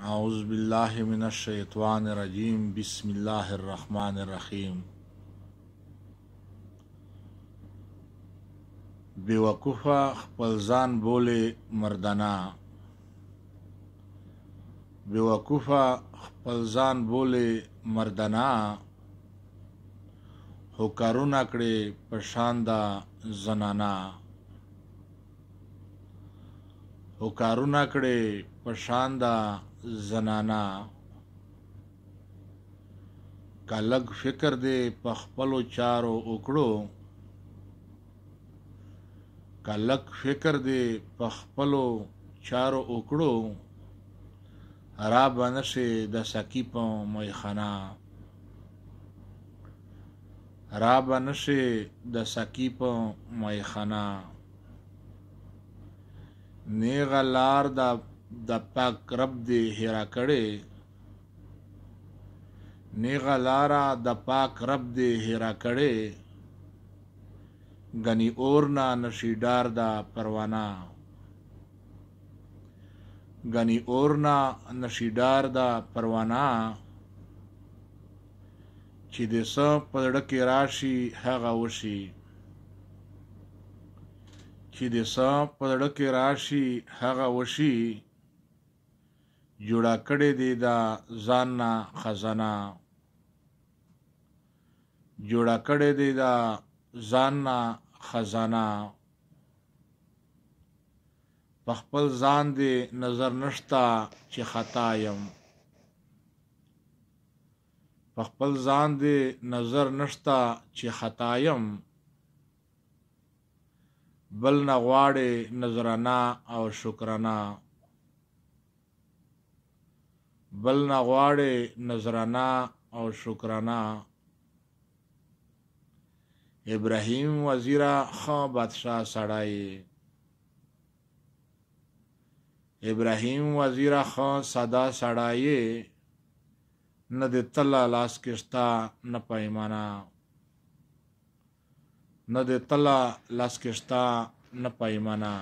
औज़ु बिल्लाहि मिनश शैतानिर रजीम बिस्मिल्लाहिर रहमानिर रहीम। बेवकूफ़ा खपल ज़ान बोले मर्दाना, बेवकूफ़ा खपल ज़ान बोले मर्दाना, हो कारुना कड़े पशांदा जनाना, हो कारुना कड़े पशांदा जनाना, का लग फिक्र दे पखपलो चारो उकड़ो, का लग फिक्र दे पखपलो चारो उकड़ो, रा बनसे द सकीपों मैखाना, रा बनसे द सकीपों मैखाना, नेगा लार द पाक रब दे हेरा कड़े, नेगा लारा द पाक रब दे हेरा कड़े, गनी ओरना नशीडार दा परवाना, गनी ओरना नशीडार दा परवाना, چې د څه په زړه کې راشي هغه وشي، چې د څه په زړه کې راشي هغه وشي، جوړه کړې دې دا ځان نه خزانه، جوړه کړې دې دا ځان نه خزانه، په خپل ځان دې نظر نشتا چې خطا یم، په خپل ځان دې نظر نشتا چې خطا یم، بل نه غواړې نظرانه او شکرانه، بل نه غواړې نظرانه او شکرانه. ابراهیم وزیره ښه بادشاه سړی، ابراهیم وزیره ښه ساده سړی، نه د تله لاس کې شته نه پیمانه، نه د تله لاس کې شته نه پیمانه.